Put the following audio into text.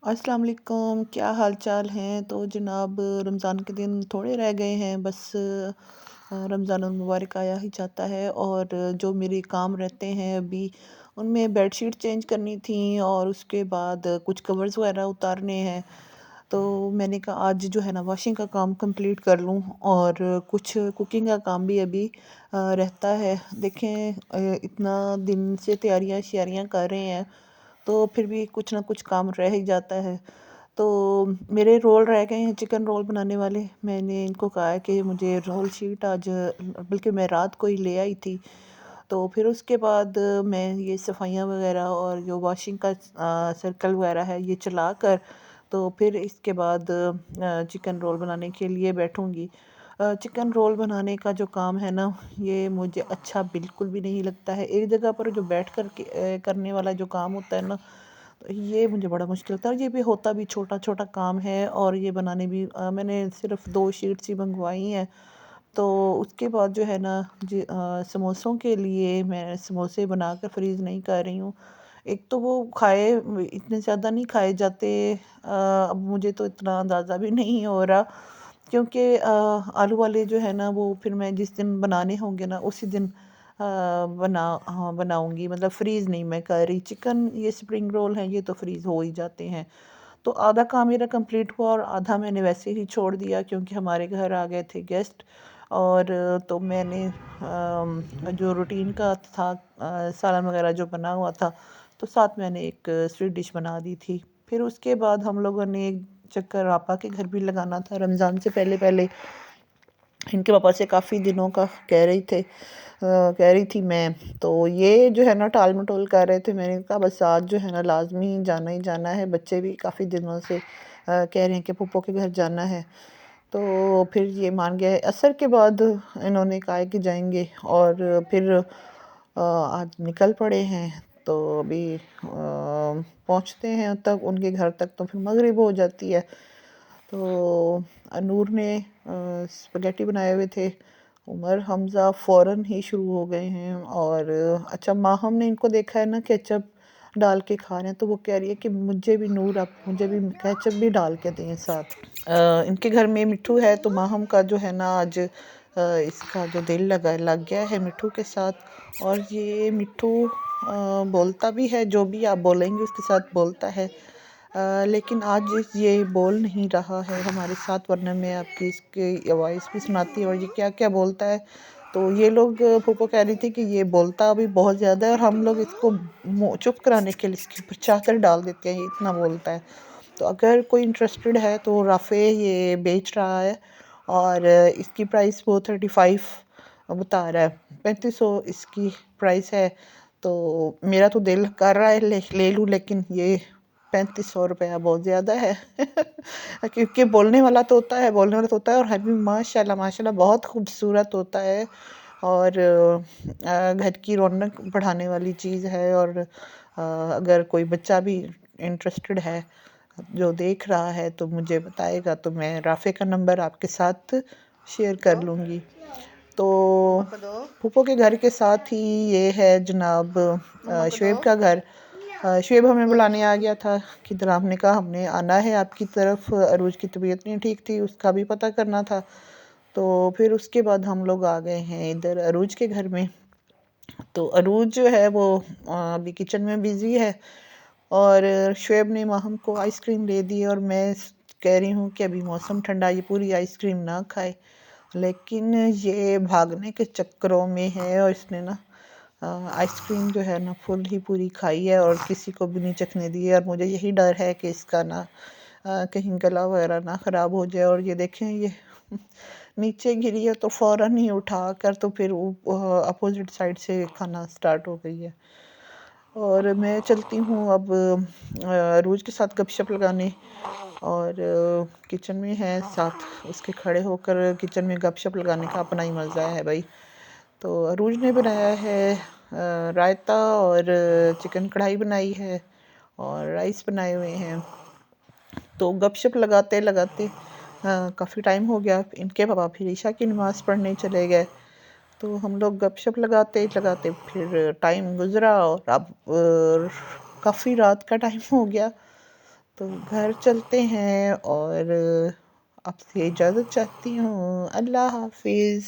अस्सलाम वालेकुम, क्या हाल चाल हैं। तो जनाब, रमज़ान के दिन थोड़े रह गए हैं, बस रमज़ानुल मुबारक आया ही जाता है। और जो मेरे काम रहते हैं अभी, उनमें बेडशीट चेंज करनी थी और उसके बाद कुछ कवर्स वगैरह उतारने हैं। तो मैंने कहा आज जो है ना वॉशिंग का काम कंप्लीट कर लूँ, और कुछ कुकिंग का काम भी अभी रहता है। देखें, इतना दिन से तैयारियां श्यारियां कर रहे हैं, तो फिर भी कुछ ना कुछ काम रह ही जाता है। तो मेरे रोल रह गए हैं चिकन रोल बनाने वाले। मैंने इनको कहा है कि मुझे रोल शीट आज, बल्कि मैं रात को ही ले आई थी। तो फिर उसके बाद मैं ये सफाइयाँ वगैरह और जो वॉशिंग का सर्कल वगैरह है ये चला कर, तो फिर इसके बाद चिकन रोल बनाने के लिए बैठूँगी। चिकन रोल बनाने का जो काम है ना, ये मुझे अच्छा बिल्कुल भी नहीं लगता है। एक जगह पर जो बैठ कर के करने वाला जो काम होता है ना, तो ये मुझे बड़ा मुश्किल लगता है। और ये भी होता भी छोटा-छोटा काम है, और ये बनाने भी मैंने सिर्फ़ 2 शीट्स ही मँगवाई हैं। तो उसके बाद जो है ना जी, समोसों के लिए मैं समोसे बनाकर फ्रीज़ नहीं कर रही हूँ। एक तो वो खाए इतने ज़्यादा नहीं खाए जाते। अब मुझे तो इतना अंदाज़ा भी नहीं हो रहा, क्योंकि आलू वाले जो है ना वो फिर मैं जिस दिन बनाने होंगे ना उसी दिन बनाऊँगी। मतलब फ्रीज़ नहीं मैं कर रही। चिकन ये स्प्रिंग रोल हैं, ये तो फ्रीज़ हो ही जाते हैं। तो आधा काम मेरा कंप्लीट हुआ और आधा मैंने वैसे ही छोड़ दिया, क्योंकि हमारे घर आ गए थे गेस्ट। और तो मैंने जो रूटीन का था, सालन वगैरह जो बना हुआ था, तो साथ मैंने एक स्वीट डिश बना दी थी। फिर उसके बाद हम लोगों ने एक चक्कर आपा के घर भी लगाना था रमज़ान से पहले पहले। इनके पापा से काफ़ी दिनों का कह रही थी मैं। तो ये जो है ना टाल-मटोल कर रहे थे। मैंने कहा बस आज जो है ना लाज़मी जाना ही जाना है। बच्चे भी काफ़ी दिनों से कह रहे हैं कि फूफो के घर जाना है। तो फिर ये मान गए। असर के बाद इन्होंने कहा है कि जाएँगे, और फिर आज निकल पड़े हैं। तो अभी पहुँचते हैं तक उनके घर तक तो फिर मगरिब हो जाती है। तो नूर ने स्पगेटी बनाए हुए थे। उमर हमज़ा फ़ौरन ही शुरू हो गए हैं। और अच्छा, माहम ने इनको देखा है ना केचप डाल के खा रहे हैं, तो वो कह रही है कि मुझे भी नूर, आप मुझे भी केचप भी डाल के दें साथ। इनके घर में मिट्ठू है, तो माहम का जो है ना आज इसका जो दिल लग गया है मिट्ठू के साथ। और ये मिट्ठू बोलता भी है, जो भी आप बोलेंगे उसके साथ बोलता है। लेकिन आज ये बोल नहीं रहा है हमारे साथ, वरना मैं आपकी इसकी वॉइस भी सुनाती। और ये क्या-क्या बोलता है। तो ये लोग, फूफो कह रही थी कि ये बोलता अभी बहुत ज़्यादा है, और हम लोग इसको चुप कराने के लिए इसके ऊपर चादर डाल देते हैं, ये इतना बोलता है। तो अगर कोई इंटरेस्टेड है तो राफ़े ये बेच रहा है, और इसकी प्राइस वो 35 बता रहा है। 3500 इसकी प्राइस है। तो मेरा तो दिल कर रहा है ले लूँ, लेकिन ये 3500 रुपया बहुत ज़्यादा है। क्योंकि बोलने वाला तोता है, और है भी माशाल्लाह माशाल्लाह बहुत खूबसूरत होता है। और घर की रौनक बढ़ाने वाली चीज़ है। और अगर कोई बच्चा भी इंटरेस्टेड है जो देख रहा है तो मुझे बताएगा, तो मैं राफ़े का नंबर आपके साथ शेयर कर लूँगी। तो फूफो के घर के साथ ही ये है जनाब शुएब का घर। शुएब हमें बुलाने आ गया था कि तरह हमने कहा हमने आना है आपकी तरफ। अरूज की तबीयत नहीं ठीक थी, उसका भी पता करना था। तो फिर उसके बाद हम लोग आ गए हैं इधर अरूज के घर में। तो अरूज जो है वो अभी किचन में बिज़ी है। और शुएब ने माहम को आइसक्रीम दे दी, और मैं कह रही हूँ कि अभी मौसम ठंडा, ये पूरी आइसक्रीम ना खाए। लेकिन ये भागने के चक्करों में है, और इसने ना आइसक्रीम जो है ना फुल ही पूरी खाई है, और किसी को भी नहीं चखने दी है। और मुझे यही डर है कि इसका ना कहीं गला वगैरह ना ख़राब हो जाए। और ये देखें, ये नीचे गिरी है तो फ़ौरन ही उठा कर तो फिर अपोजिट साइड से खाना स्टार्ट हो गई है। और मैं चलती हूँ अब रोज़ के साथ गपशप लगाने। और किचन में है साथ उसके, खड़े होकर किचन में गपशप लगाने का अपना ही मज़ा है भाई। तो अरूज ने बनाया है रायता, और चिकन कढ़ाई बनाई है, और राइस बनाए हुए हैं। तो गपशप लगाते लगाते काफ़ी टाइम हो गया। इनके पापा फिर ईशा की नमाज़ पढ़ने चले गए। तो हम लोग गपशप लगाते लगाते फिर टाइम गुज़रा, और अब काफ़ी रात का टाइम हो गया। तो घर चलते हैं और आपसे इजाज़त चाहती हूँ। अल्लाह हाफ़िज़।